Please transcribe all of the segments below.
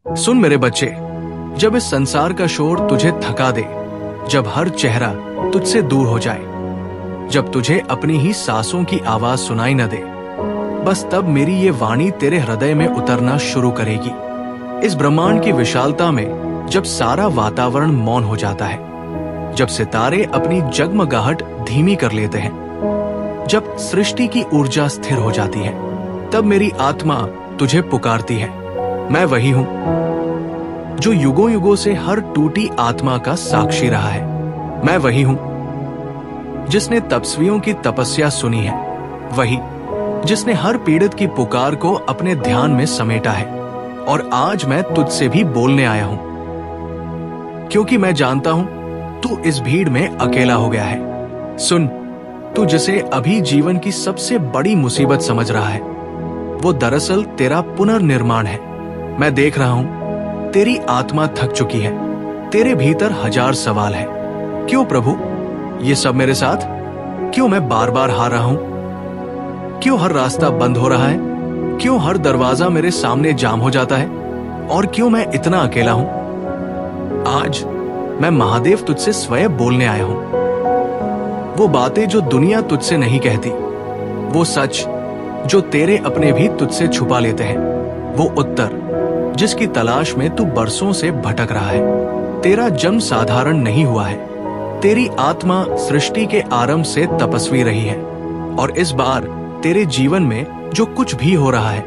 सुन मेरे बच्चे, जब इस संसार का शोर तुझे थका दे, जब हर चेहरा तुझसे दूर हो जाए, जब तुझे अपनी ही सांसों की आवाज सुनाई न दे, बस तब मेरी ये वाणी तेरे हृदय में उतरना शुरू करेगी। इस ब्रह्मांड की विशालता में जब सारा वातावरण मौन हो जाता है, जब सितारे अपनी जगमगाहट धीमी कर लेते हैं, जब सृष्टि की ऊर्जा स्थिर हो जाती है, तब मेरी आत्मा तुझे पुकारती है। मैं वही हूं जो युगों युगों से हर टूटी आत्मा का साक्षी रहा है। मैं वही हूं जिसने तपस्वियों की तपस्या सुनी है, वही जिसने हर पीड़ित की पुकार को अपने ध्यान में समेटा है। और आज मैं तुझसे भी बोलने आया हूं, क्योंकि मैं जानता हूं तू इस भीड़ में अकेला हो गया है। सुन, तू जिसे अभी जीवन की सबसे बड़ी मुसीबत समझ रहा है, वो दरअसल तेरा पुनर्निर्माण है। मैं देख रहा हूं तेरी आत्मा थक चुकी है, तेरे भीतर हजार सवाल है। क्यों प्रभु ये सब मेरे साथ? क्यों मैं बार बार हार रहा हूं? क्यों हर रास्ता बंद हो रहा है? क्यों हर दरवाजा मेरे सामने जाम हो जाता है? और क्यों मैं इतना अकेला हूं? आज मैं महादेव तुझसे स्वयं बोलने आया हूं। वो बातें जो दुनिया तुझसे नहीं कहती, वो सच जो तेरे अपने भी तुझसे छुपा लेते हैं, वो उत्तर जिसकी तलाश में तू बरसों से भटक रहा है। तेरा जन्म साधारण नहीं हुआ है, तेरी आत्मा सृष्टि के आरंभ से तपस्वी रही है। और इस बार तेरे जीवन में जो कुछ भी हो रहा है,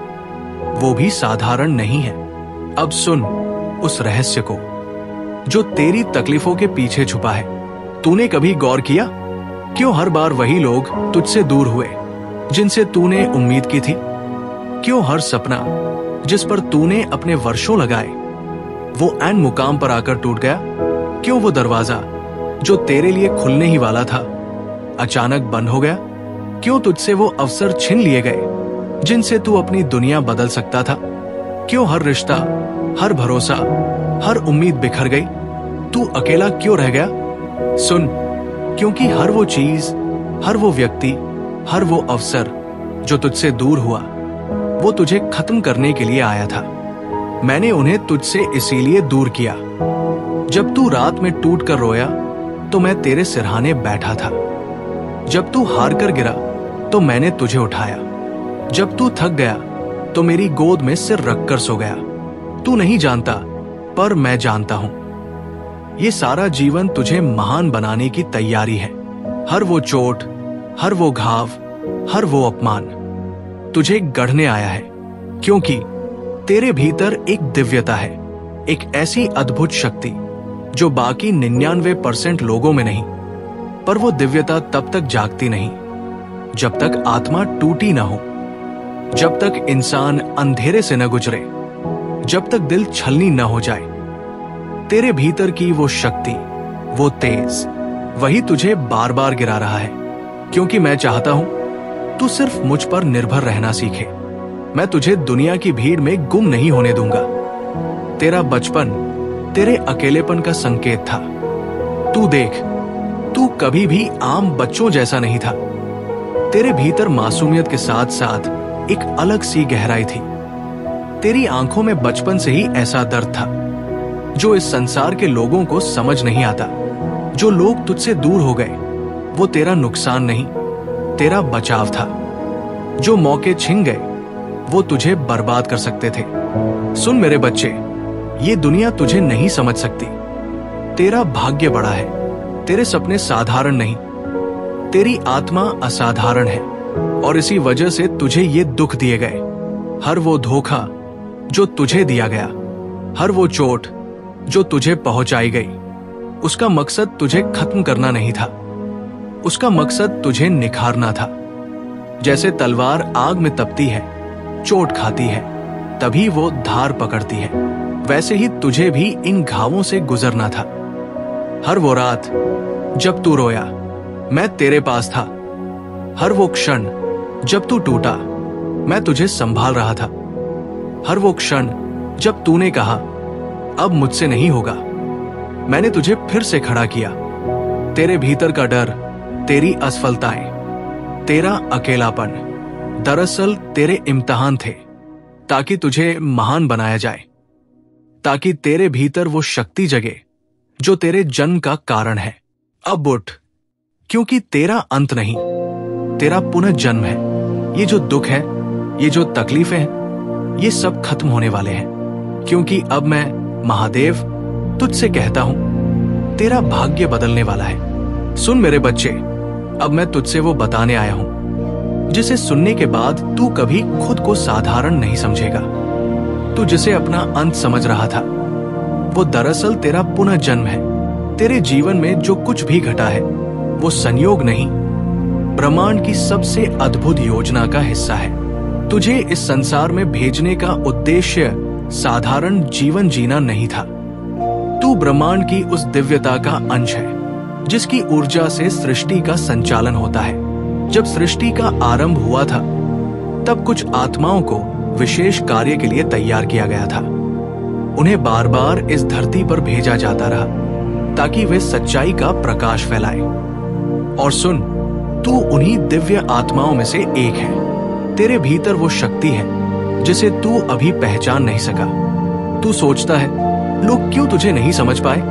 वो भी साधारण नहीं है। अब सुन उस रहस्य को जो तेरी तकलीफों के पीछे छुपा है। तूने कभी गौर किया क्यों हर बार वही लोग तुझसे दूर हुए जिनसे तूने उम्मीद की थी? क्यों हर सपना जिस पर तूने अपने वर्षों लगाए, वो ऐन मुकाम पर आकर टूट गया? क्यों वो दरवाजा जो तेरे लिए खुलने ही वाला था, अचानक बंद हो गया? क्यों तुझसे वो अवसर छीन लिए गए जिनसे तू अपनी दुनिया बदल सकता था? क्यों हर रिश्ता, हर भरोसा, हर उम्मीद बिखर गई? तू अकेला क्यों रह गया? सुन, क्योंकि हर वो चीज, हर वो व्यक्ति, हर वो अवसर जो तुझसे दूर हुआ, वो तुझे खत्म करने के लिए आया था। मैंने उन्हें तुझसे इसीलिए दूर किया। जब तू रात में टूट कर रोया तो मैं तेरे सिरहाने बैठा था। जब तू हार कर गिरा तो मैंने तुझे उठाया। जब तू थक गया तो मेरी गोद में सिर रखकर सो गया। तू नहीं जानता, पर मैं जानता हूं। ये सारा जीवन तुझे महान बनाने की तैयारी है। हर वो चोट, हर वो घाव, हर वो अपमान तुझे गढ़ने आया है, क्योंकि तेरे भीतर एक दिव्यता है, एक ऐसी अद्भुत शक्ति जो बाकी 99% लोगों में नहीं। पर वो दिव्यता तब तक जागती नहीं जब तक आत्मा टूटी ना हो, जब तक इंसान अंधेरे से न गुजरे, जब तक दिल छलनी न हो जाए। तेरे भीतर की वो शक्ति, वो तेज, वही तुझे बार बार गिरा रहा है, क्योंकि मैं चाहता हूं तू सिर्फ मुझ पर निर्भर रहना सीखे। मैं तुझे दुनिया की भीड़ में गुम नहीं होने दूंगा। तेरा बचपन तेरे अकेलेपन का संकेत था। तू देख, तू कभी भी आम बच्चों जैसा नहीं था। तेरे भीतर मासूमियत के साथ साथ एक अलग सी गहराई थी। तेरी आंखों में बचपन से ही ऐसा दर्द था जो इस संसार के लोगों को समझ नहीं आता। जो लोग तुझसे दूर हो गए, वो तेरा नुकसान नहीं, तेरा बचाव था। जो मौके छिन गए, वो तुझे बर्बाद कर सकते थे। सुन मेरे बच्चे, ये दुनिया तुझे नहीं समझ सकती। तेरा भाग्य बड़ा है, तेरे सपने साधारण नहीं, तेरी आत्मा असाधारण है। और इसी वजह से तुझे ये दुख दिए गए। हर वो धोखा जो तुझे दिया गया, हर वो चोट जो तुझे पहुंचाई गई, उसका मकसद तुझे खत्म करना नहीं था, उसका मकसद तुझे निखारना था। जैसे तलवार आग में तपती है, चोट खाती है, तभी वो धार पकड़ती है, वैसे ही तुझे भी इन घावों से गुजरना था। हर वो रात जब तू रोया, मैं तेरे पास था। हर वो क्षण जब तू टूटा, मैं तुझे संभाल रहा था। हर वो क्षण जब तूने कहा अब मुझसे नहीं होगा, मैंने तुझे फिर से खड़ा किया। तेरे भीतर का डर, तेरी असफलताएं, तेरा अकेलापन दरअसल तेरे इम्तिहान थे, ताकि तुझे महान बनाया जाए। ताकि तेरे भीतर वो शक्ति जगे जो तेरे जन्म का कारण है। अब उठ, क्योंकि तेरा अंत नहीं, तेरा पुनर्जन्म है। ये जो दुख है, ये जो तकलीफें हैं, ये सब खत्म होने वाले हैं, क्योंकि अब मैं महादेव तुझसे कहता हूं, तेरा भाग्य बदलने वाला है। सुन मेरे बच्चे, अब मैं तुझसे वो बताने आया हूं जिसे सुनने के बाद तू कभी खुद को साधारण नहीं समझेगा। तू जिसे अपना अंत समझ रहा था, वो दरअसल तेरा पुनर्जन्म है। तेरे जीवन में जो कुछ भी घटा है वो संयोग नहीं, ब्रह्मांड की सबसे अद्भुत योजना का हिस्सा है। तुझे इस संसार में भेजने का उद्देश्य साधारण जीवन जीना नहीं था। तू ब्रह्मांड की उस दिव्यता का अंश है जिसकी ऊर्जा से सृष्टि का संचालन होता है। जब सृष्टि का आरंभ हुआ था, तब कुछ आत्माओं को विशेष कार्य के लिए तैयार किया गया था। उन्हें बार बार इस धरती पर भेजा जाता रहा ताकि वे सच्चाई का प्रकाश फैलाएं। और सुन, तू उन्हीं दिव्य आत्माओं में से एक है। तेरे भीतर वो शक्ति है जिसे तू अभी पहचान नहीं सका। तू सोचता है लोग क्यों तुझे नहीं समझ पाए,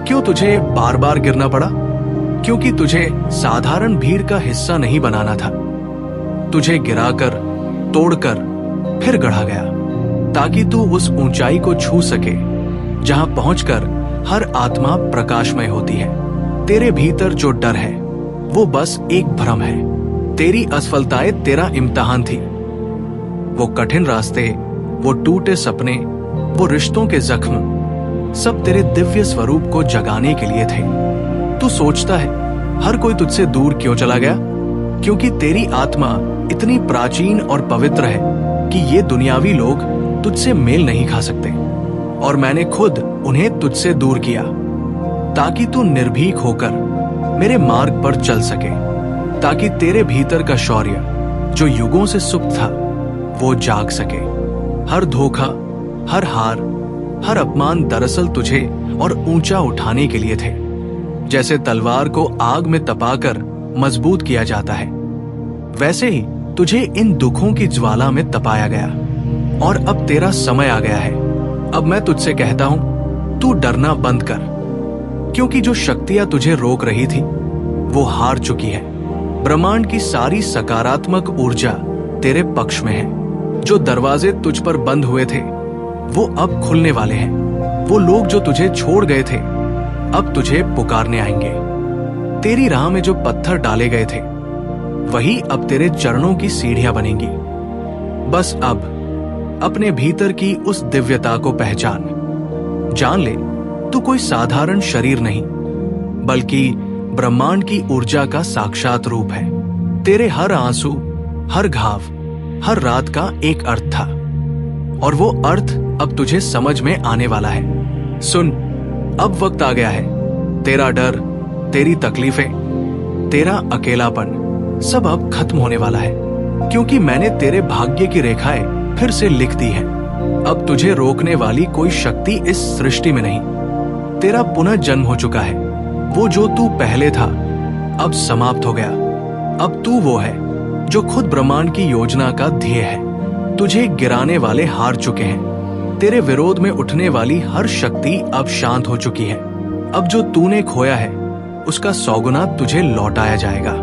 क्यों तुझे बार बार गिरना पड़ा, क्योंकि तुझे साधारण भीड़ का हिस्सा नहीं बनाना था। तुझे गिराकर, तोड़कर फिर गढ़ा गया ताकि तू उस ऊंचाई को छू सके जहां पहुंचकर हर आत्मा प्रकाशमय होती है। तेरे भीतर जो डर है वो बस एक भ्रम है। तेरी असफलताएं तेरा इम्तिहान थी। वो कठिन रास्ते, वो टूटे सपने, वो रिश्तों के जख्म, सब तेरे दिव्य स्वरूप को जगाने के लिए थे। तू सोचता है हर कोई तुझसे दूर क्यों चला गया, क्योंकि तेरी आत्मा इतनी प्राचीन और पवित्र है कि ये दुनियावी लोग तुझसे मेल नहीं खा सकते। और मैंने खुद उन्हें तुझसे दूर किया ताकि तू निर्भीक होकर मेरे मार्ग पर चल सके, ताकि तेरे भीतर का शौर्य जो युगों से सुप्त था वो जाग सके। हर धोखा, हर हार, हर अपमान दरअसल तुझे और ऊंचा उठाने के लिए थे। जैसे तलवार को आग में तपाकर मजबूत किया जाता है, वैसे ही तुझे इन दुखों की ज्वाला में तपाया गया। और अब तेरा समय आ गया है। अब मैं तुझसे कहता हूं, तू डरना बंद कर, क्योंकि जो शक्तियां तुझे रोक रही थी वो हार चुकी है। ब्रह्मांड की सारी सकारात्मक ऊर्जा तेरे पक्ष में है। जो दरवाजे तुझ पर बंद हुए थे वो अब खुलने वाले हैं। वो लोग जो तुझे छोड़ गए थे अब तुझे पुकारने आएंगे। तेरी राह में जो पत्थर डाले गए थे वही अब तेरे चरणों की सीढ़ियां बनेंगी। बस अब अपने भीतर की उस दिव्यता को पहचान। जान ले, तू कोई साधारण शरीर नहीं, बल्कि ब्रह्मांड की ऊर्जा का साक्षात रूप है। तेरे हर आंसू, हर घाव, हर रात का एक अर्थ था, और वो अर्थ अब तुझे समझ में आने वाला है। सुन, अब वक्त आ गया है। तेरा डर, तेरी तकलीफें, तेरा अकेलापन सब अब खत्म होने वाला है, क्योंकि मैंने तेरे भाग्य की रेखाएं फिर से लिख दी हैं। अब तुझे रोकने वाली कोई शक्ति इस सृष्टि में नहीं। तेरा पुनर्जन्म हो चुका है। वो जो तू पहले था अब समाप्त हो गया। अब तू वो है जो खुद ब्रह्मांड की योजना का ध्येय है। तुझे गिराने वाले हार चुके हैं। तेरे विरोध में उठने वाली हर शक्ति अब शांत हो चुकी है। अब जो तूने खोया है उसका 100 गुना तुझे लौटाया जाएगा।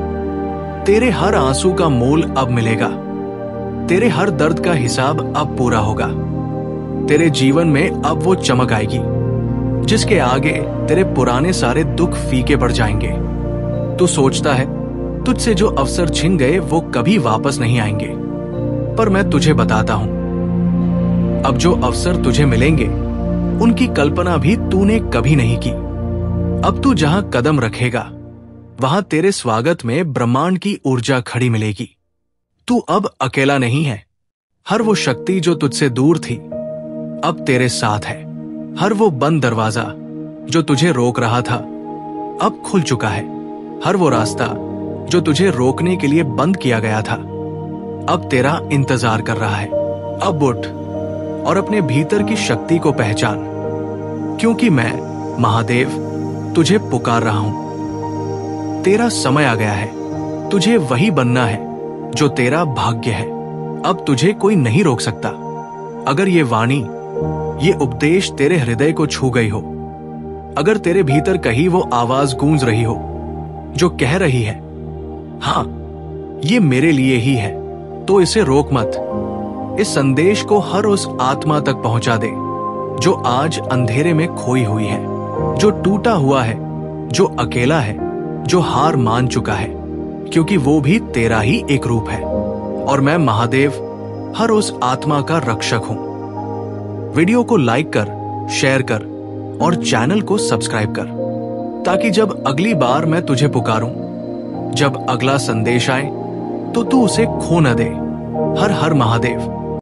तेरे हर आंसू का मोल अब मिलेगा। तेरे हर दर्द का हिसाब अब पूरा होगा। तेरे जीवन में अब वो चमक आएगी जिसके आगे तेरे पुराने सारे दुख फीके पड़ जाएंगे। तू सोचता है तुझसे जो अवसर छिन गए वो कभी वापस नहीं आएंगे, पर मैं तुझे बताता हूं, अब जो अवसर तुझे मिलेंगे उनकी कल्पना भी तूने कभी नहीं की। अब तू जहां कदम रखेगा वहां तेरे स्वागत में ब्रह्मांड की ऊर्जा खड़ी मिलेगी। तू अब अकेला नहीं है। हर वो शक्ति जो तुझसे दूर थी अब तेरे साथ है। हर वो बंद दरवाजा जो तुझे रोक रहा था अब खुल चुका है। हर वो रास्ता जो तुझे रोकने के लिए बंद किया गया था अब तेरा इंतजार कर रहा है। अब उठ और अपने भीतर की शक्ति को पहचान, क्योंकि मैं महादेव तुझे पुकार रहा हूं। तेरा समय आ गया है। तुझे वही बनना है जो तेरा भाग्य है। अब तुझे कोई नहीं रोक सकता। अगर ये वाणी, ये उपदेश तेरे हृदय को छू गई हो, अगर तेरे भीतर कहीं वो आवाज गूंज रही हो जो कह रही है, हाँ ये मेरे लिए ही है, तो इसे रोक मत। इस संदेश को हर उस आत्मा तक पहुंचा दे जो आज अंधेरे में खोई हुई है, जो टूटा हुआ है, जो अकेला है, जो हार मान चुका है, क्योंकि वो भी तेरा ही एक रूप है। और मैं महादेव हर उस आत्मा का रक्षक हूं। वीडियो को लाइक कर, शेयर कर और चैनल को सब्सक्राइब कर, ताकि जब अगली बार मैं तुझे पुकारूं, जब अगला संदेश आए, तो तू उसे खो न दे। हर हर महादेव।